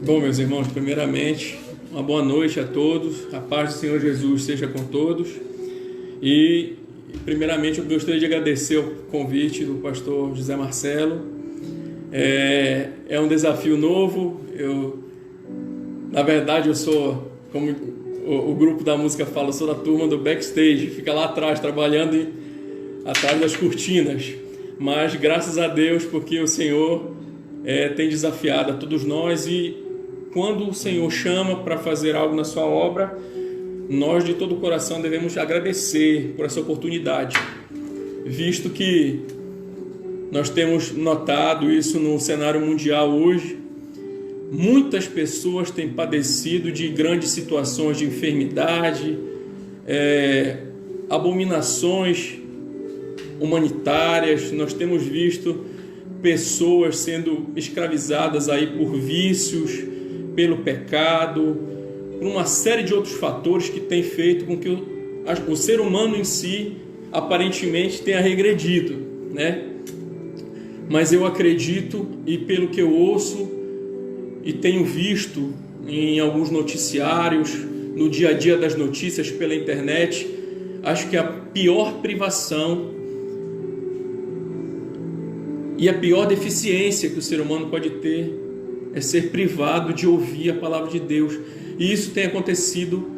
Bom, meus irmãos, primeiramente, uma boa noite a todos, a paz do Senhor Jesus seja com todos. E, primeiramente, eu gostaria de agradecer o convite do pastor José Marcelo. É um desafio novo. Na verdade, eu sou, como o grupo da música fala, eu sou da turma do backstage, fica lá atrás, trabalhando atrás das cortinas. Mas, graças a Deus, porque o Senhor tem desafiado a todos nós, e quando o Senhor chama para fazer algo na sua obra, nós de todo o coração devemos agradecer por essa oportunidade, visto que nós temos notado isso no cenário mundial hoje. Muitas pessoas têm padecido de grandes situações de enfermidade, abominações humanitárias. Nós temos visto pessoas sendo escravizadas aí por vícios, pelo pecado, por uma série de outros fatores que tem feito com que o ser humano em si aparentemente tenha regredido, né? Mas eu acredito, e pelo que eu ouço e tenho visto em alguns noticiários, no dia a dia das notícias pela internet, acho que a pior privação e a pior deficiência que o ser humano pode ter é ser privado de ouvir a palavra de Deus. E isso tem acontecido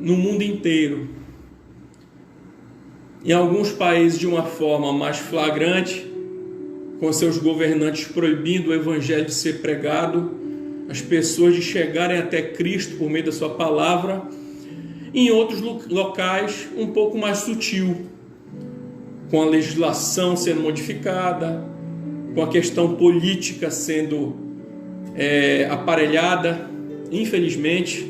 no mundo inteiro. Em alguns países de uma forma mais flagrante, com seus governantes proibindo o evangelho de ser pregado, as pessoas de chegarem até Cristo por meio da sua palavra. Em outros locais, um pouco mais sutil, com a legislação sendo modificada, com a questão política sendo aparelhada, infelizmente.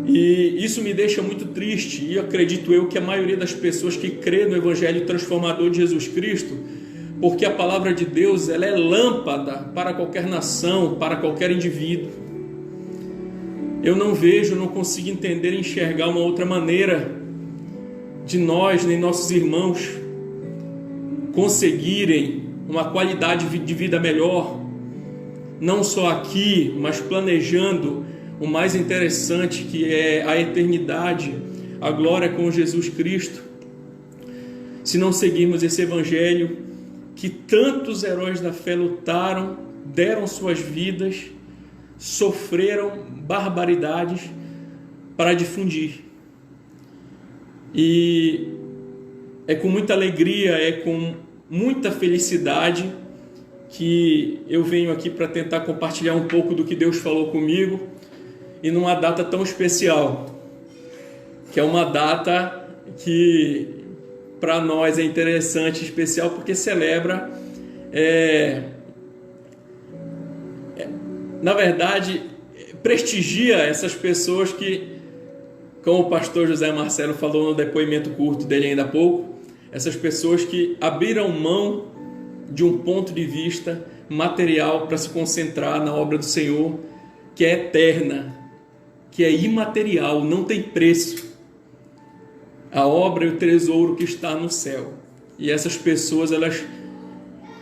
E isso me deixa muito triste, e acredito eu que a maioria das pessoas que crê no Evangelho transformador de Jesus Cristo, porque a palavra de Deus, ela é lâmpada para qualquer nação, para qualquer indivíduo. Eu não vejo, não consigo entender e enxergar uma outra maneira de nós, nem nossos irmãos, conseguirem uma qualidade de vida melhor, não só aqui, mas planejando o mais interessante, que é a eternidade, a glória com Jesus Cristo, se não seguirmos esse evangelho que tantos heróis da fé lutaram, deram suas vidas, sofreram barbaridades para difundir. E é com muita alegria, é com muita felicidade que eu venho aqui para tentar compartilhar um pouco do que Deus falou comigo, e numa data tão especial, que é uma data que para nós é interessante, especial, porque celebra, na verdade, prestigia essas pessoas que, como o pastor José Marcelo falou no depoimento curto dele ainda há pouco, essas pessoas que abriram mão de um ponto de vista material para se concentrar na obra do Senhor, que é eterna, que é imaterial, não tem preço. A obra e o tesouro que está no céu. E essas pessoas,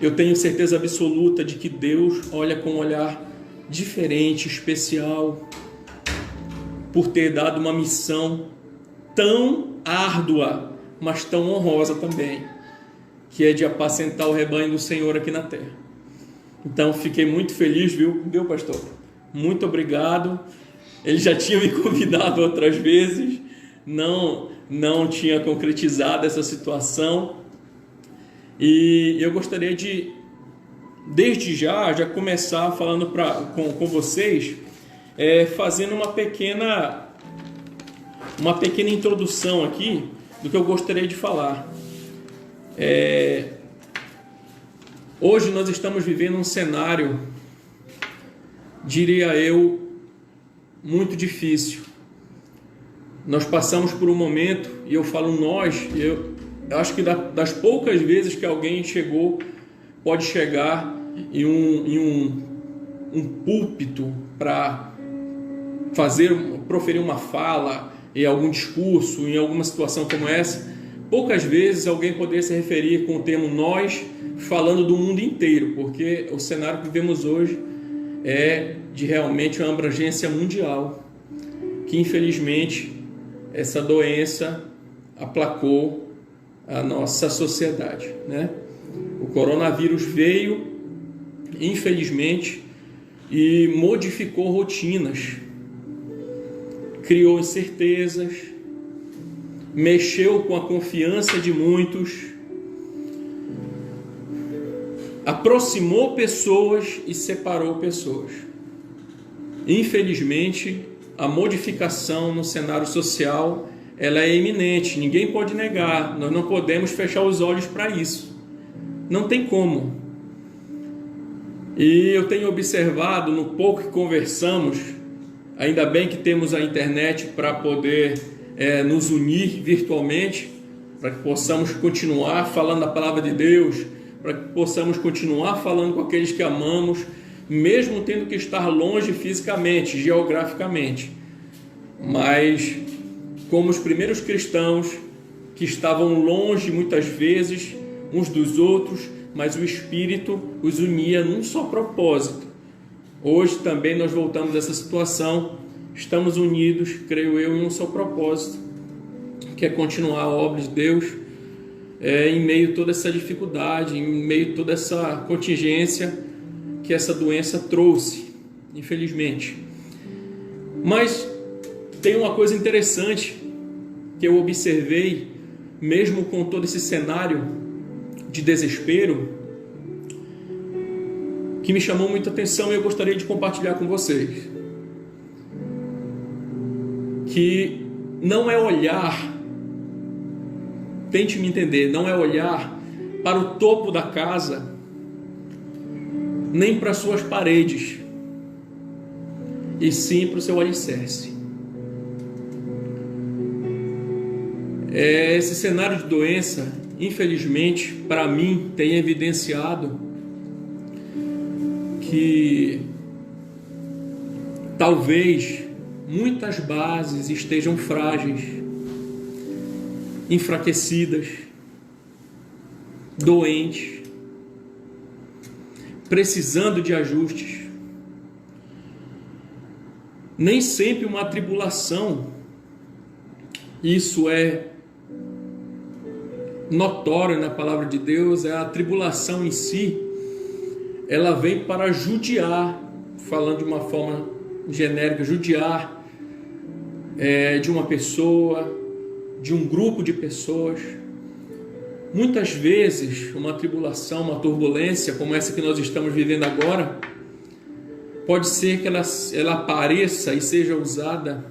eu tenho certeza absoluta de que Deus olha com um olhar diferente, especial, por ter dado uma missão tão árdua, mas tão honrosa também, que é de apacentar o rebanho do Senhor aqui na terra. Então, fiquei muito feliz, viu, pastor? Muito obrigado. Ele já tinha me convidado outras vezes, não tinha concretizado essa situação. E eu gostaria de, desde já começar falando com vocês, fazendo uma pequena introdução aqui do que eu gostaria de falar. Hoje nós estamos vivendo um cenário, diria eu, muito difícil. Nós passamos por um momento, e eu falo nós, eu acho que das poucas vezes que alguém pode chegar em um púlpito para proferir uma fala, em algum discurso, em alguma situação como essa, poucas vezes alguém poderia se referir com o termo nós, falando do mundo inteiro, porque o cenário que vivemos hoje é de realmente uma abrangência mundial, que infelizmente essa doença aplacou a nossa sociedade, né? O coronavírus veio, infelizmente, e modificou rotinas, criou incertezas, mexeu com a confiança de muitos, aproximou pessoas e separou pessoas. Infelizmente, a modificação no cenário social, ela é iminente, ninguém pode negar, nós não podemos fechar os olhos para isso, não tem como. E eu tenho observado, no pouco que conversamos, ainda bem que temos a internet para poder nos unir virtualmente, para que possamos continuar falando a palavra de Deus, para que possamos continuar falando com aqueles que amamos, mesmo tendo que estar longe fisicamente, geograficamente. Mas como os primeiros cristãos que estavam longe muitas vezes uns dos outros, mas o Espírito os unia num só propósito. Hoje também nós voltamos a essa situação, estamos unidos, creio eu, em um só propósito, que é continuar a obra de Deus em meio a toda essa dificuldade, em meio a toda essa contingência que essa doença trouxe, infelizmente. Mas tem uma coisa interessante que eu observei, mesmo com todo esse cenário de desespero, que me chamou muita atenção e eu gostaria de compartilhar com vocês. Que não é olhar, tente me entender, não é olhar para o topo da casa, nem para suas paredes, e sim para o seu alicerce. Esse cenário de doença, infelizmente, para mim, tem evidenciado que talvez muitas bases estejam frágeis, enfraquecidas, doentes, precisando de ajustes. Nem sempre uma tribulação, isso é notório na palavra de Deus, a tribulação em si, ela vem para judiar, falando de uma forma genérica, judiar de uma pessoa, de um grupo de pessoas. Muitas vezes uma tribulação, uma turbulência como essa que nós estamos vivendo agora, pode ser que ela apareça e seja usada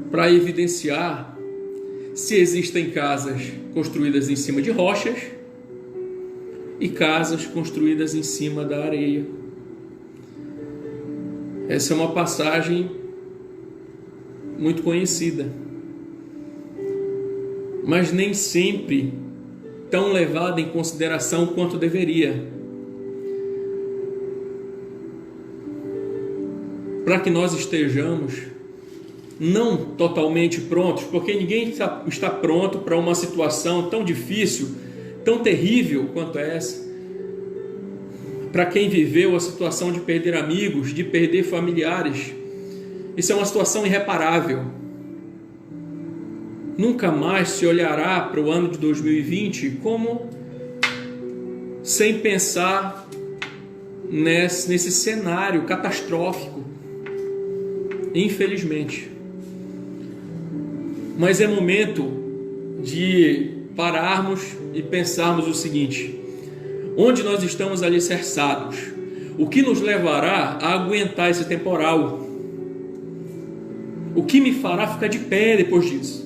para evidenciar se existem casas construídas em cima de rochas e casas construídas em cima da areia. Essa é uma passagem muito conhecida, mas nem sempre tão levada em consideração quanto deveria. Para que nós estejamos não totalmente prontos, porque ninguém está pronto para uma situação tão difícil, tão terrível quanto essa. Para quem viveu a situação de perder amigos, de perder familiares, isso é uma situação irreparável. Nunca mais se olhará para o ano de 2020 como sem pensar nesse cenário catastrófico, infelizmente. Mas é momento de pararmos e pensarmos o seguinte: onde nós estamos alicerçados? O que nos levará a aguentar esse temporal? O que me fará ficar de pé depois disso?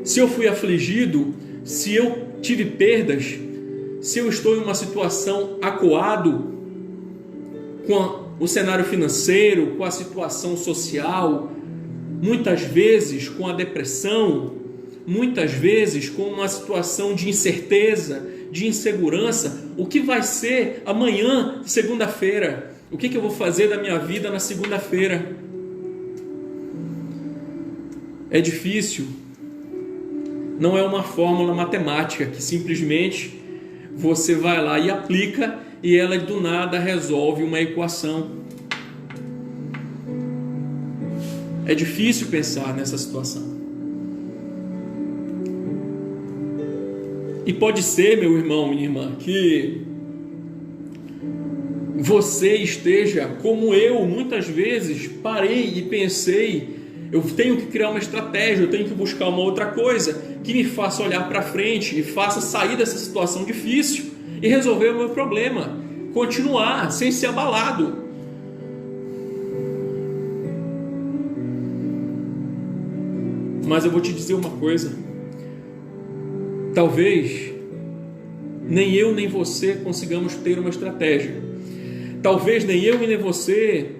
Se eu fui afligido, se eu tive perdas, se eu estou em uma situação acuado com o cenário financeiro, com a situação social, muitas vezes com a depressão, muitas vezes com uma situação de incerteza, de insegurança, o que vai ser amanhã, segunda-feira? O que eu vou fazer da minha vida na segunda-feira? É difícil. Não é uma fórmula matemática que simplesmente você vai lá e aplica e ela do nada resolve uma equação. É difícil pensar nessa situação. E pode ser, meu irmão, minha irmã, que você esteja como eu, muitas vezes parei e pensei, eu tenho que criar uma estratégia, eu tenho que buscar uma outra coisa que me faça olhar para frente e faça sair dessa situação difícil e resolver o meu problema, continuar sem ser abalado. Mas eu vou te dizer uma coisa, talvez nem eu nem você consigamos ter uma estratégia. Talvez nem eu e nem você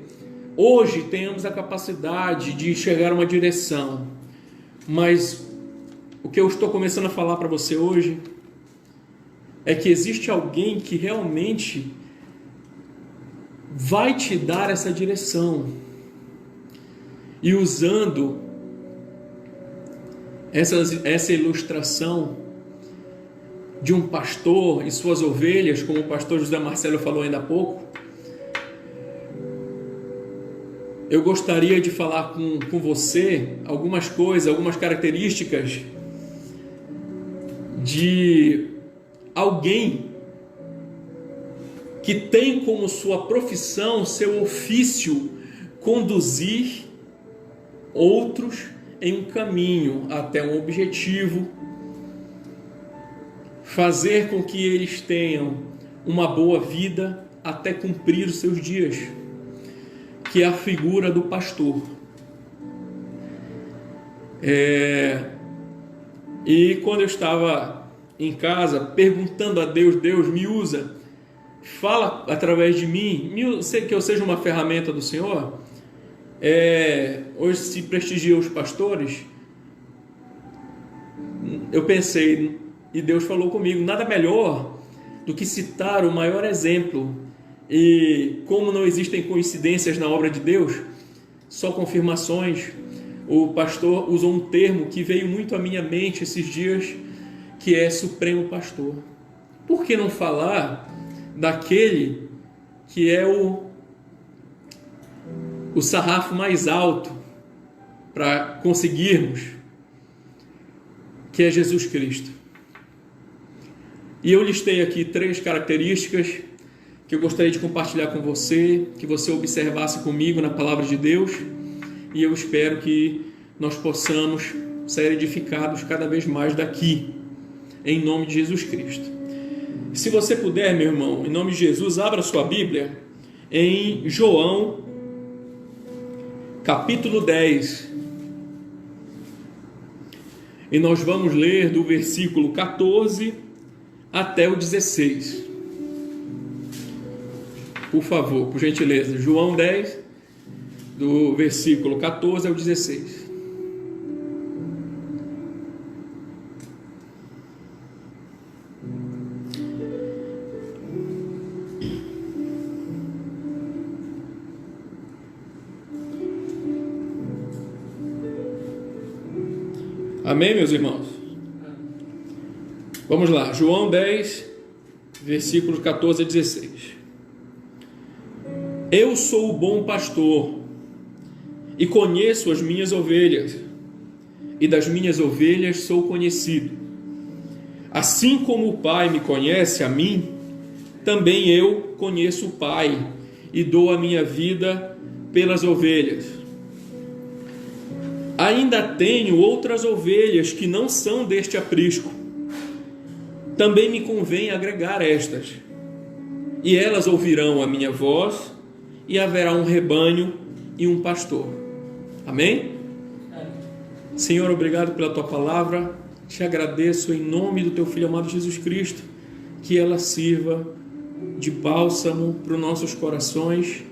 hoje tenhamos a capacidade de enxergar uma direção. Mas o que eu estou começando a falar para você hoje é que existe alguém que realmente vai te dar essa direção. E usando essa ilustração de um pastor e suas ovelhas, como o pastor José Marcelo falou ainda há pouco, eu gostaria de falar com você algumas coisas, algumas características de alguém que tem como sua profissão, seu ofício, conduzir outros em um caminho até um objetivo, fazer com que eles tenham uma boa vida até cumprir os seus dias, que é a figura do pastor. E quando eu estava em casa perguntando a Deus, Deus me usa, fala através de mim, que eu seja uma ferramenta do Senhor. Hoje se prestigia os pastores. Eu pensei, e Deus falou comigo, nada melhor do que citar o maior exemplo. E como não existem coincidências na obra de Deus, só confirmações, o pastor usou um termo que veio muito à minha mente esses dias, que é supremo pastor. Por que não falar daquele que é o sarrafo mais alto para conseguirmos, que é Jesus Cristo? E eu listei aqui 3 características que eu gostaria de compartilhar com você, que você observasse comigo na palavra de Deus, e eu espero que nós possamos ser edificados cada vez mais daqui, em nome de Jesus Cristo. Se você puder, meu irmão, em nome de Jesus, abra sua Bíblia em João, capítulo 10, e nós vamos ler do versículo 14 até o 16. Por favor, por gentileza, João 10, do versículo 14 ao 16. Amém, meus irmãos? Vamos lá, João 10, versículos 14 a 16. Eu sou o bom pastor e conheço as minhas ovelhas, e das minhas ovelhas sou conhecido. Assim como o Pai me conhece a mim, também eu conheço o Pai e dou a minha vida pelas ovelhas. Ainda tenho outras ovelhas que não são deste aprisco. Também me convém agregar estas, e elas ouvirão a minha voz, e haverá um rebanho e um pastor. Amém? Senhor, obrigado pela tua palavra. Te agradeço em nome do teu Filho amado Jesus Cristo, que ela sirva de bálsamo para os nossos corações,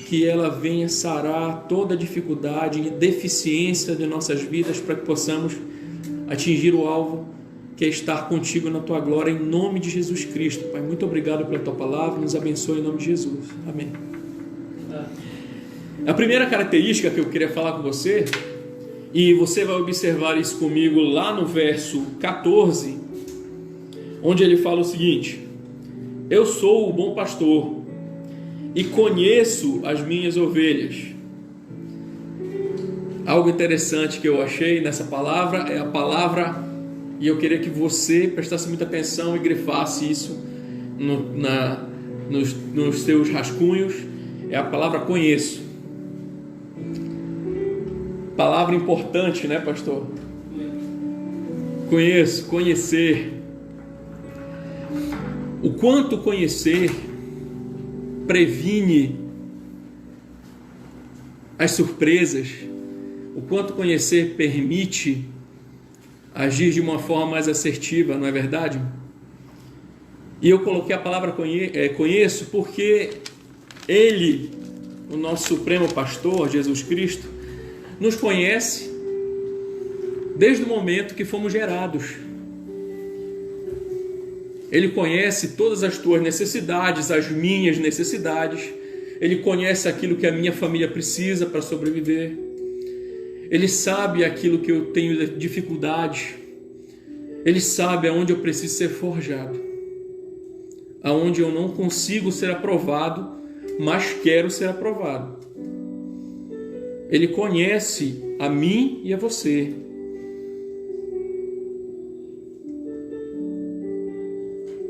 que ela venha sarar toda dificuldade e deficiência de nossas vidas, para que possamos atingir o alvo, que é estar contigo na tua glória, em nome de Jesus Cristo. Pai, muito obrigado pela tua palavra, nos abençoe em nome de Jesus. Amém. A primeira característica que eu queria falar com você, e você vai observar isso comigo lá no verso 14, onde ele fala o seguinte: Eu sou o bom pastor e conheço as minhas ovelhas. Algo interessante que eu achei nessa palavra é a palavra, e eu queria que você prestasse muita atenção e grifasse isso nos seus rascunhos, é a palavra conheço. Palavra importante, né, pastor? Conheço, conhecer. O quanto conhecer previne as surpresas, o quanto conhecer permite agir de uma forma mais assertiva, não é verdade? E eu coloquei a palavra conheço porque Ele, o nosso Supremo Pastor, Jesus Cristo, nos conhece desde o momento que fomos gerados. Ele conhece todas as tuas necessidades, as minhas necessidades. Ele conhece aquilo que a minha família precisa para sobreviver. Ele sabe aquilo que eu tenho dificuldades. Ele sabe aonde eu preciso ser forjado, aonde eu não consigo ser aprovado, mas quero ser aprovado. Ele conhece a mim e a você.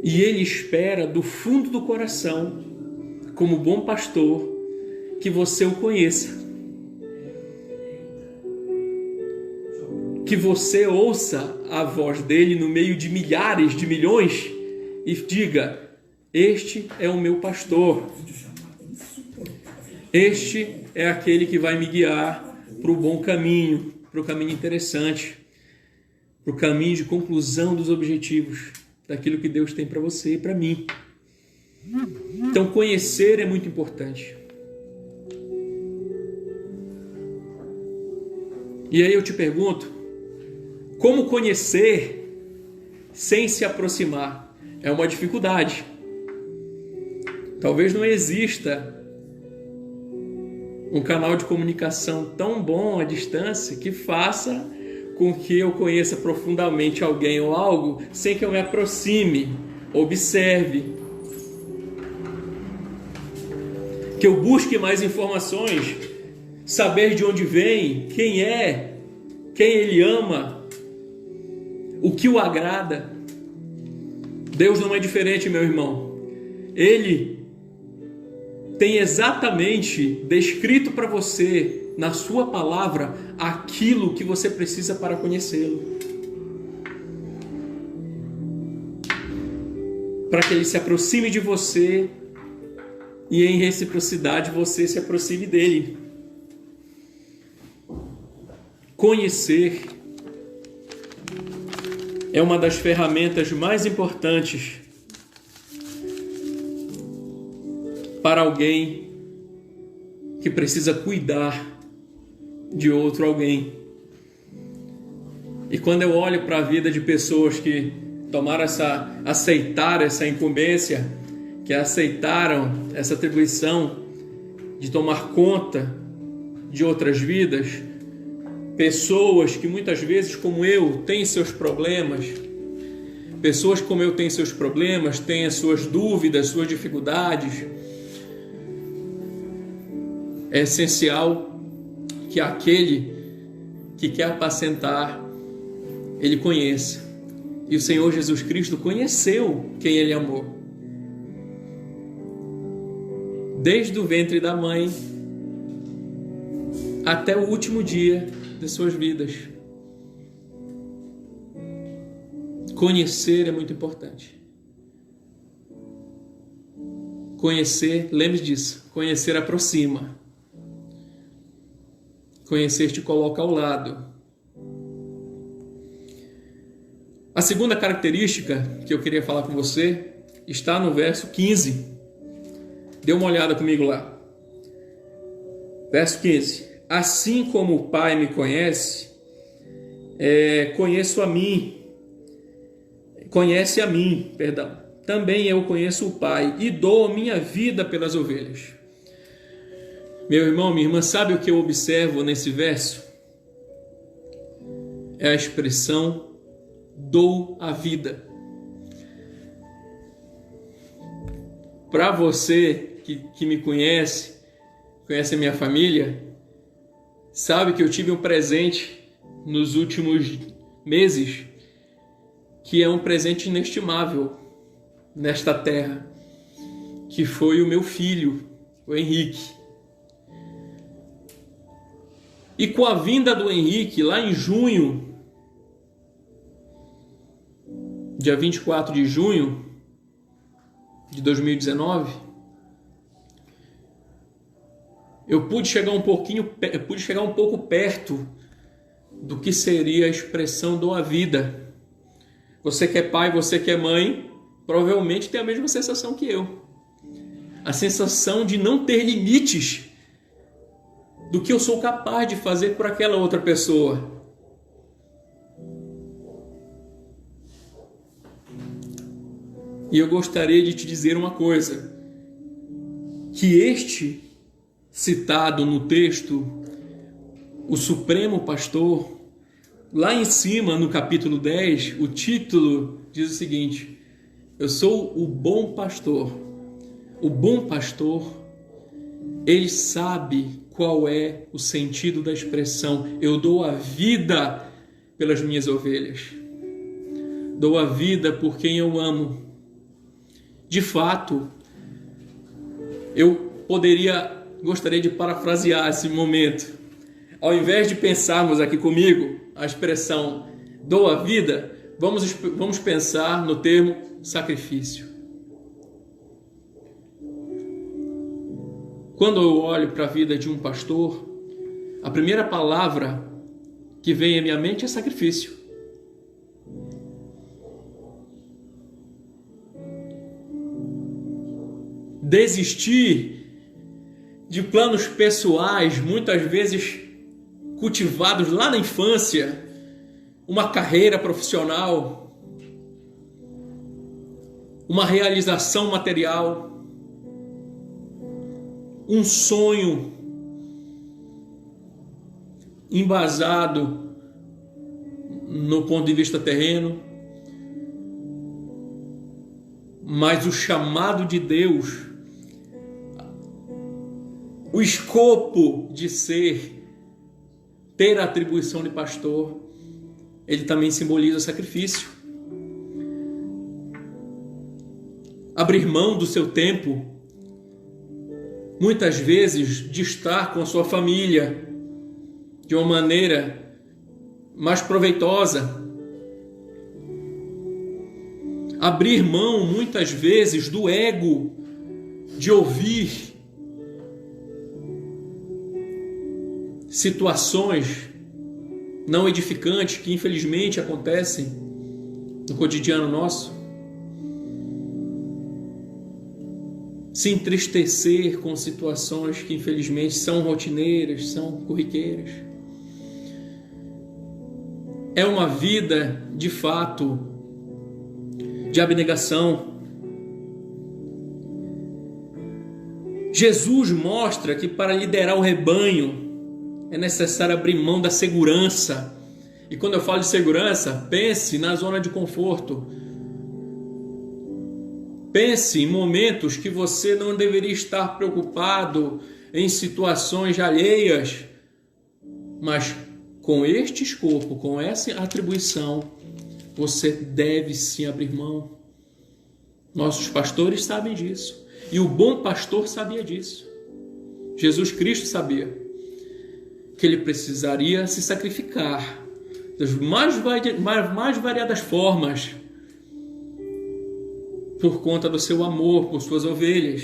E Ele espera do fundo do coração, como bom pastor, que você o conheça. Que você ouça a voz dele no meio de milhares, de milhões e diga: este é o meu pastor. Este é aquele que vai me guiar para o bom caminho, para o caminho interessante, para o caminho de conclusão dos objetivos, daquilo que Deus tem para você e para mim. Então, conhecer é muito importante. E aí eu te pergunto, como conhecer sem se aproximar? É uma dificuldade. Talvez não exista um canal de comunicação tão bom à distância que faça com que eu conheça profundamente alguém ou algo sem que eu me aproxime, observe, que eu busque mais informações, saber de onde vem, quem é, quem ele ama, o que o agrada. Deus não é diferente, meu irmão. Ele tem exatamente descrito para você, na sua palavra, aquilo que você precisa para conhecê-lo. Para que ele se aproxime de você e em reciprocidade você se aproxime dele. Conhecer é uma das ferramentas mais importantes para alguém que precisa cuidar de outro alguém. E quando eu olho para a vida de pessoas que aceitaram essa incumbência, que aceitaram essa atribuição de tomar conta de outras vidas, pessoas que muitas vezes, como eu, têm seus problemas, pessoas como eu têm seus problemas, têm as suas dúvidas, suas dificuldades, é essencial que aquele que quer apacentar, ele conheça. E o Senhor Jesus Cristo conheceu quem ele amou. Desde o ventre da mãe até o último dia de suas vidas. Conhecer é muito importante. Conhecer, lembre disso, conhecer aproxima. Conhecer te coloca ao lado. A segunda característica que eu queria falar com você está no verso 15. Dê uma olhada comigo lá. Verso 15. Assim como o Pai me conhece, conhece a mim, também eu conheço o Pai e dou a minha vida pelas ovelhas. Meu irmão, minha irmã, sabe o que eu observo nesse verso? É a expressão dou a vida. para você que me conhece a minha família, sabe que eu tive um presente nos últimos meses, que é um presente inestimável nesta terra, que foi o meu filho, o Henrique. E com a vinda do Henrique, lá em junho, dia 24 de junho de 2019, eu pude chegar um pouco perto do que seria a expressão "dou a vida". Você que é pai, você que é mãe, provavelmente tem a mesma sensação que eu. A sensação de não ter limites do que eu sou capaz de fazer por aquela outra pessoa. E eu gostaria de te dizer uma coisa, que este citado no texto, o Supremo Pastor, lá em cima no capítulo 10, o título diz o seguinte: eu sou o bom pastor. O bom pastor, ele sabe qual é o sentido da expressão "eu dou a vida pelas minhas ovelhas". Dou a vida por quem eu amo. De fato, eu gostaria de parafrasear esse momento. Ao invés de pensarmos aqui comigo a expressão "dou a vida", vamos pensar no termo sacrifício. Quando eu olho para a vida de um pastor, a primeira palavra que vem à minha mente é sacrifício. Desistir de planos pessoais, muitas vezes cultivados lá na infância, uma carreira profissional, uma realização material, um sonho embasado no ponto de vista terreno, mas o chamado de Deus, o escopo de ter a atribuição de pastor, ele também simboliza sacrifício. Abrir mão do seu tempo, muitas vezes de estar com a sua família de uma maneira mais proveitosa. Abrir mão, muitas vezes, do ego, de ouvir situações não edificantes que infelizmente acontecem no cotidiano nosso. Se entristecer com situações que infelizmente são rotineiras, são corriqueiras. É uma vida, de fato, de abnegação. Jesus mostra que para liderar o rebanho é necessário abrir mão da segurança. E quando eu falo de segurança, pense na zona de conforto. Pense em momentos que você não deveria estar preocupado em situações alheias, mas com este escopo, com essa atribuição, você deve sim abrir mão. Nossos pastores sabem disso. E o bom pastor sabia disso. Jesus Cristo sabia que ele precisaria se sacrificar das mais variadas formas por conta do seu amor por suas ovelhas.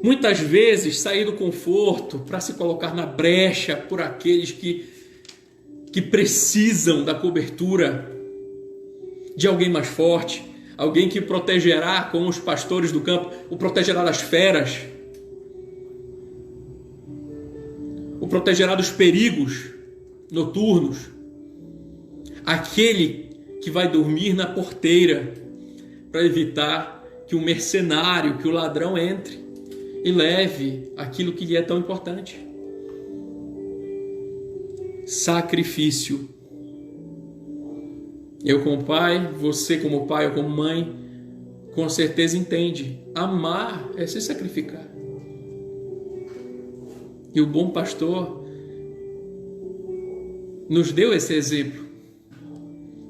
Muitas vezes sair do conforto para se colocar na brecha por aqueles que precisam da cobertura de alguém mais forte, alguém que protegerá, como os pastores do campo, o protegerá das feras, o protegerá dos perigos noturnos, aquele que vai dormir na porteira para evitar que o mercenário, que o ladrão entre e leve aquilo que lhe é tão importante. Sacrifício. Eu como pai, você como pai ou como mãe, com certeza entende. Amar é se sacrificar. E o bom pastor nos deu esse exemplo.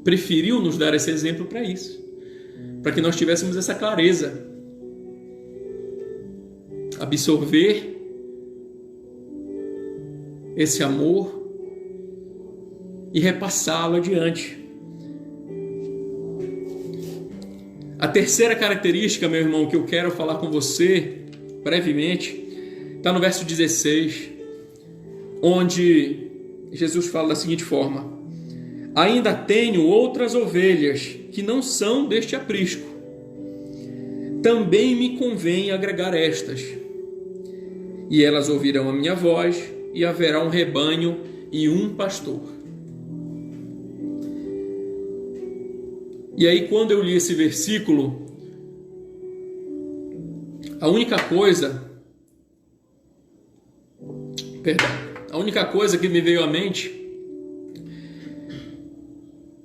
Preferiu nos dar esse exemplo para isso. Para que nós tivéssemos essa clareza. Absorver esse amor e repassá-lo adiante. A terceira característica, meu irmão, que eu quero falar com você brevemente, está no verso 16, onde Jesus fala da seguinte forma: ainda tenho outras ovelhas que não são deste aprisco. Também me convém agregar estas. E elas ouvirão a minha voz, e haverá um rebanho e um pastor. E aí, quando eu li esse versículo, a única coisa que me veio à mente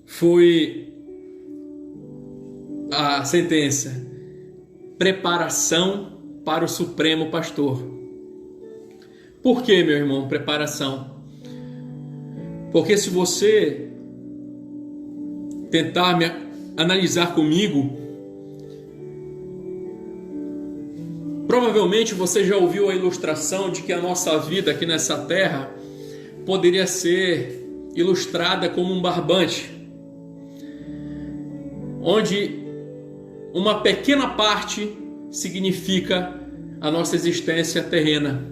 foi a sentença: preparação para o Supremo Pastor. Por que, meu irmão, preparação? Porque se você tentar analisar comigo, provavelmente você já ouviu a ilustração de que a nossa vida aqui nessa terra poderia ser ilustrada como um barbante, onde uma pequena parte significa a nossa existência terrena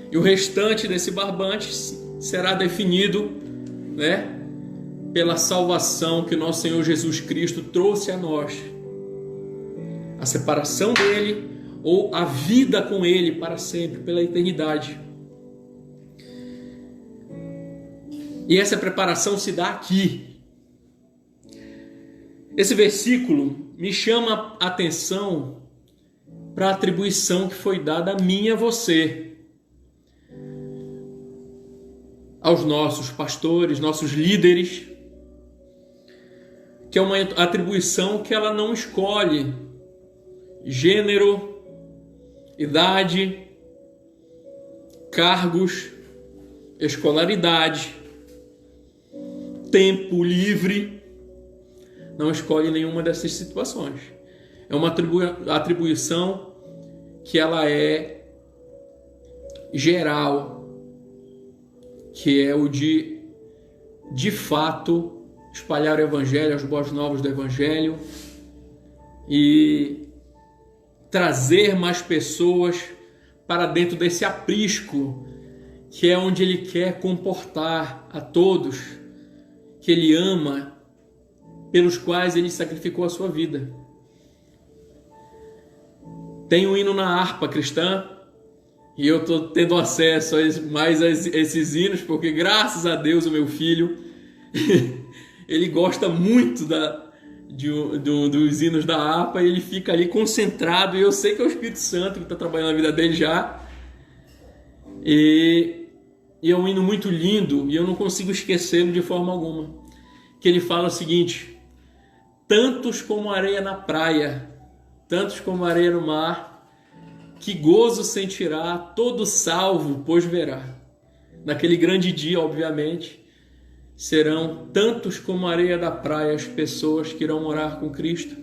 e o restante desse barbante será definido, pela salvação que nosso Senhor Jesus Cristo trouxe a nós, a separação dele ou a vida com ele para sempre, pela eternidade. E essa preparação se dá aqui. Esse versículo me chama a atenção para a atribuição que foi dada a mim e a você, aos nossos pastores, nossos líderes, que é uma atribuição que ela não escolhe gênero, idade, cargos, escolaridade, tempo livre, não escolhe nenhuma dessas situações. É uma atribuição que ela é geral, que é o de fato, espalhar o Evangelho, as boas novas do Evangelho e trazer mais pessoas para dentro desse aprisco, que é onde Ele quer comportar a todos que Ele ama, pelos quais Ele sacrificou a sua vida. Tem um hino na harpa cristã, e eu estou tendo acesso mais a esses hinos, porque graças a Deus o meu filho ele gosta muito dos hinos da harpa, e ele fica ali concentrado, e eu sei que é o Espírito Santo que está trabalhando na vida dele já, e é um hino muito lindo, e eu não consigo esquecê-lo de forma alguma, que ele fala o seguinte: tantos como areia na praia, tantos como areia no mar, que gozo sentirá todo salvo, pois verá. Naquele grande dia, obviamente, serão tantos como a areia da praia as pessoas que irão morar com Cristo.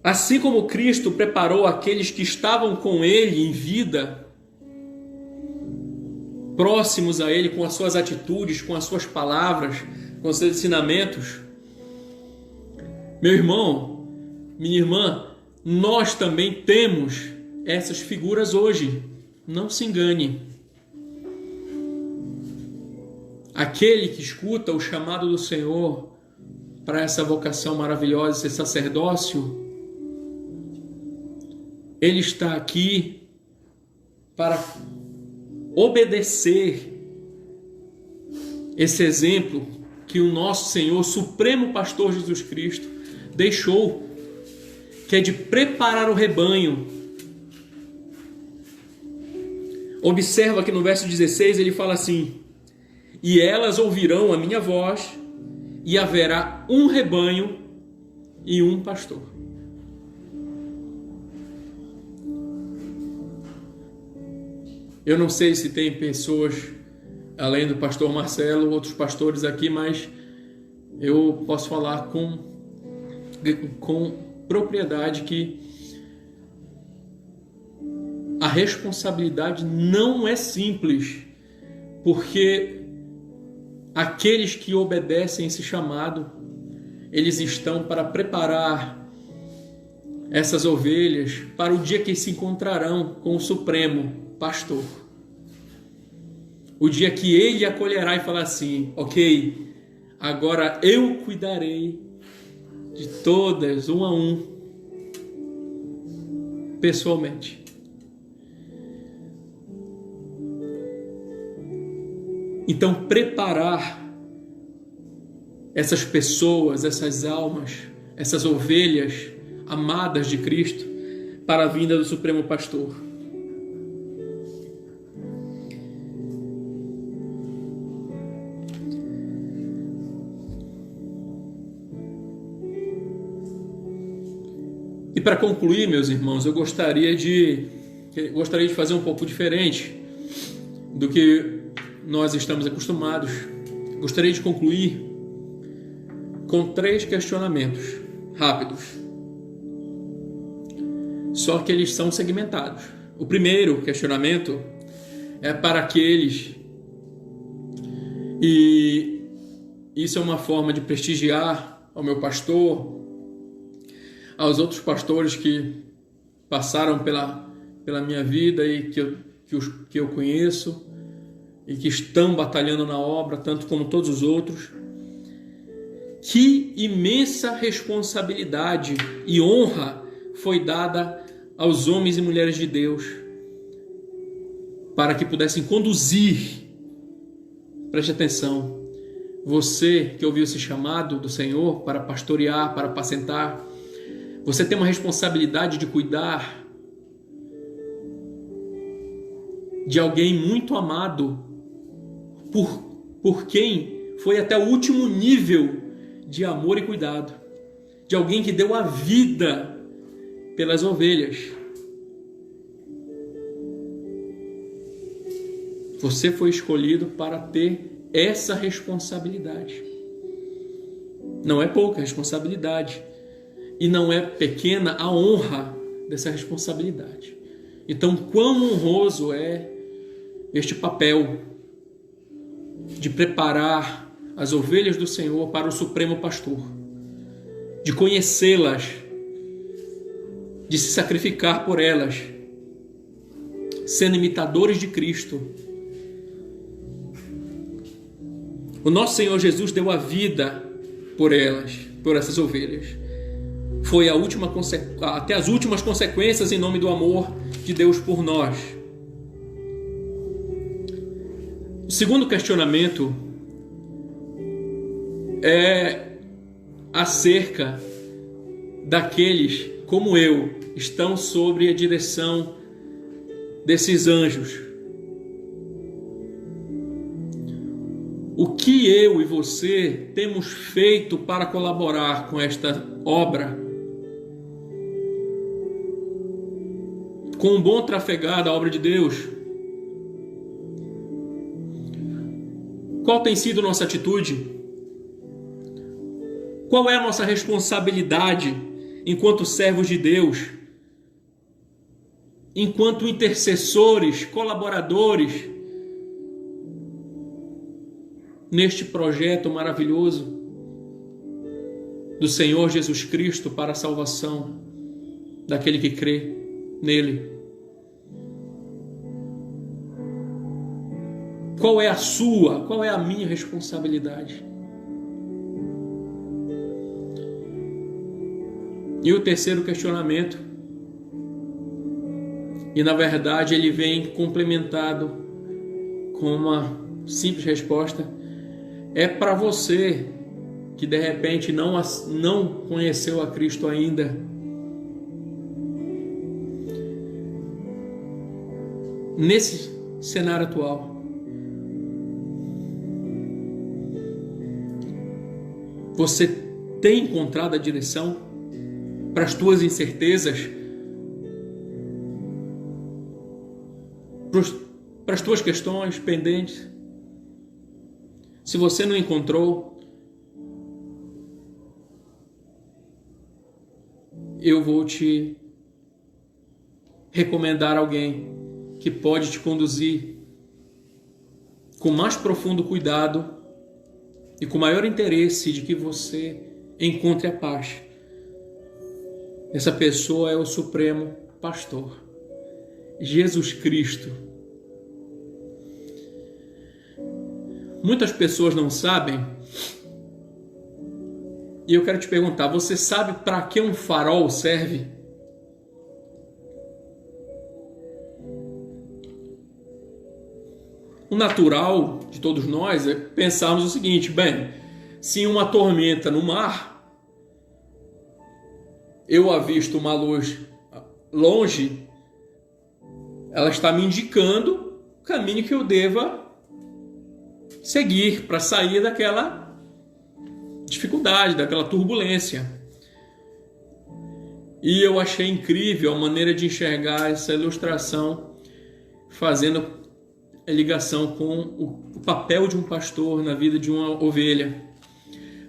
Assim como Cristo preparou aqueles que estavam com Ele em vida, próximos a Ele, com as suas atitudes, com as suas palavras, com os seus ensinamentos, meu irmão, minha irmã, nós também temos essas figuras hoje. Não se engane. Aquele que escuta o chamado do Senhor para essa vocação maravilhosa, esse sacerdócio, ele está aqui para obedecer esse exemplo que o nosso Senhor, Supremo Pastor Jesus Cristo, deixou, que é de preparar o rebanho. Observa que no verso 16 ele fala assim: e elas ouvirão a minha voz, e haverá um rebanho e um pastor. Eu não sei se tem pessoas, além do pastor Marcelo, outros pastores aqui, mas eu posso falar com propriedade que a responsabilidade não é simples, porque aqueles que obedecem esse chamado, eles estão para preparar essas ovelhas para o dia que se encontrarão com o Supremo Pastor. O dia que ele acolherá e falar assim: ok, agora eu cuidarei de todas, um a um, pessoalmente. Então, preparar essas pessoas, essas almas, essas ovelhas amadas de Cristo para a vinda do Supremo Pastor. E para concluir, meus irmãos, eu gostaria de fazer um pouco diferente do que nós estamos acostumados. Gostaria de concluir com 3 questionamentos rápidos. Só que eles são segmentados. O primeiro questionamento é para aqueles, e isso é uma forma de prestigiar ao meu pastor, aos outros pastores que passaram pela minha vida e que eu conheço e que estão batalhando na obra, tanto como todos os outros. Que imensa responsabilidade e honra foi dada aos homens e mulheres de Deus para que pudessem conduzir. Preste atenção, você que ouviu esse chamado do Senhor para pastorear, para apacentar, você tem uma responsabilidade de cuidar de alguém muito amado, por quem foi até o último nível de amor e cuidado, de alguém que deu a vida pelas ovelhas. Você foi escolhido para ter essa responsabilidade. Não é pouca responsabilidade. E não é pequena a honra dessa responsabilidade. Então, quão honroso é este papel de preparar as ovelhas do Senhor para o Supremo Pastor, de conhecê-las, de se sacrificar por elas, sendo imitadores de Cristo. O nosso Senhor Jesus deu a vida por elas, por essas ovelhas. Foi até as últimas consequências em nome do amor de Deus por nós. O segundo questionamento é acerca daqueles, como eu, estão sob a direção desses anjos. O que eu e você temos feito para colaborar com esta obra? Com um bom trafegar da obra de Deus? Qual tem sido nossa atitude? Qual é a nossa responsabilidade enquanto servos de Deus? Enquanto intercessores, colaboradores neste projeto maravilhoso do Senhor Jesus Cristo para a salvação daquele que crê nele? Qual é a minha responsabilidade? E o terceiro questionamento, e na verdade ele vem complementado com uma simples resposta, é para você que de repente não conheceu a Cristo ainda. Nesse cenário atual, Você tem encontrado a direção para as tuas incertezas, para as tuas questões pendentes? Se você não encontrou, eu vou te recomendar alguém que pode te conduzir com mais profundo cuidado e com maior interesse de que você encontre a paz. Essa pessoa é o Supremo Pastor, Jesus Cristo. Muitas pessoas não sabem, e eu quero te perguntar, você sabe para que um farol serve? O natural de todos nós é pensarmos o seguinte: bem, se uma tormenta no mar, eu avisto uma luz longe, ela está me indicando o caminho que eu deva seguir para sair daquela dificuldade, daquela turbulência. E eu achei incrível a maneira de enxergar essa ilustração, fazendo ligação com o papel de um pastor na vida de uma ovelha.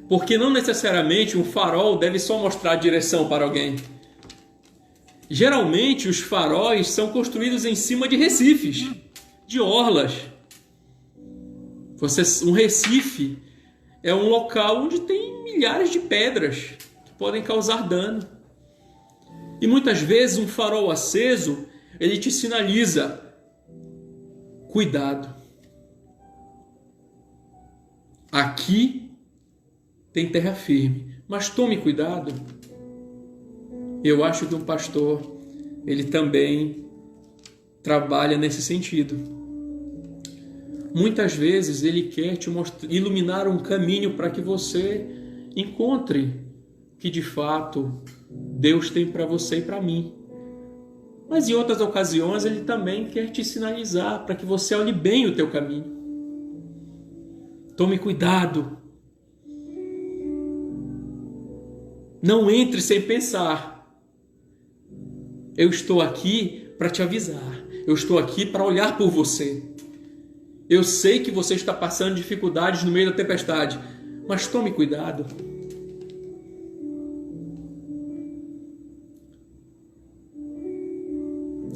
Porque não necessariamente um farol deve só mostrar a direção para alguém. Geralmente os faróis são construídos em cima de recifes, de orlas. Um recife é um local onde tem milhares de pedras que podem causar dano. E muitas vezes um farol aceso, ele te sinaliza: cuidado. Aqui tem terra firme, mas tome cuidado. Eu acho que um pastor, ele também trabalha nesse sentido. Muitas vezes ele quer te iluminar um caminho para que você encontre o que de fato Deus tem para você e para mim. Mas em outras ocasiões ele também quer te sinalizar para que você olhe bem o teu caminho. Tome cuidado. Não entre sem pensar. Eu estou aqui para te avisar. Eu estou aqui para olhar por você. Eu sei que você está passando dificuldades no meio da tempestade, mas tome cuidado.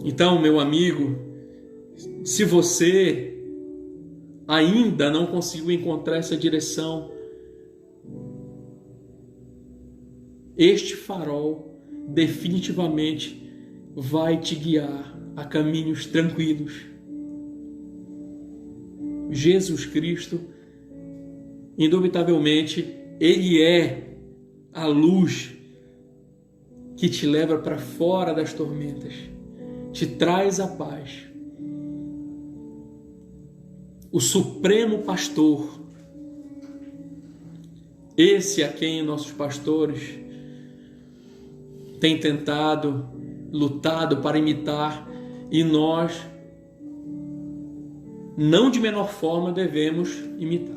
Então, meu amigo, se você ainda não conseguiu encontrar essa direção, este farol definitivamente vai te guiar a caminhos tranquilos. Jesus Cristo, indubitavelmente, Ele é a luz que te leva para fora das tormentas, te traz a paz. O Supremo Pastor, esse a quem nossos pastores têm tentado, lutado para imitar, e nós, não de menor forma, devemos imitar.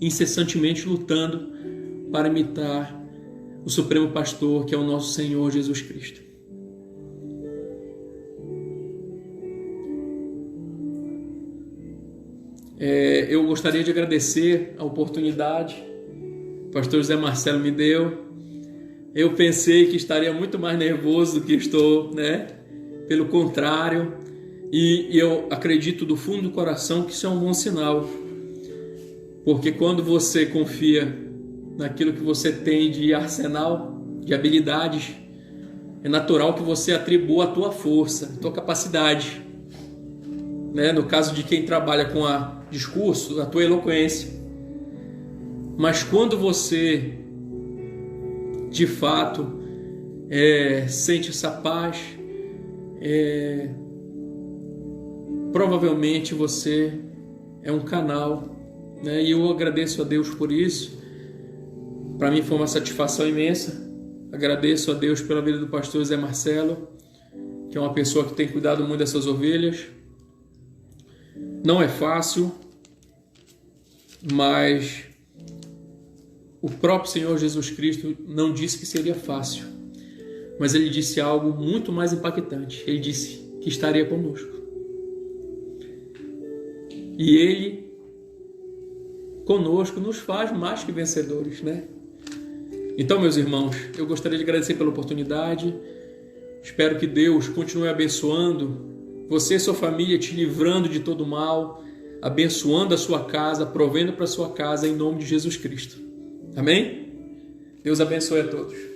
Incessantemente lutando para imitar o Supremo Pastor, que é o nosso Senhor Jesus Cristo. Eu gostaria de agradecer a oportunidade que o pastor José Marcelo me deu. Eu pensei que estaria muito mais nervoso do que estou, né? Pelo contrário, e eu acredito do fundo do coração que isso é um bom sinal, porque quando você confia naquilo que você tem de arsenal, de habilidades, é natural que você atribua a tua força, a tua capacidade, né? No caso de quem trabalha com discurso, a tua eloquência. Mas quando você de fato sente essa paz, provavelmente você é um canal, né? E eu agradeço a Deus por isso. Para mim foi uma satisfação imensa. Agradeço a Deus pela vida do pastor Zé Marcelo, que é uma pessoa que tem cuidado muito dessas ovelhas. Não é fácil, mas o próprio Senhor Jesus Cristo não disse que seria fácil, mas ele disse algo muito mais impactante. Ele disse que estaria conosco. E ele conosco nos faz mais que vencedores, né? Então, meus irmãos, eu gostaria de agradecer pela oportunidade. Espero que Deus continue abençoando você e sua família, te livrando de todo mal, abençoando a sua casa, provendo para a sua casa, em nome de Jesus Cristo. Amém? Deus abençoe a todos.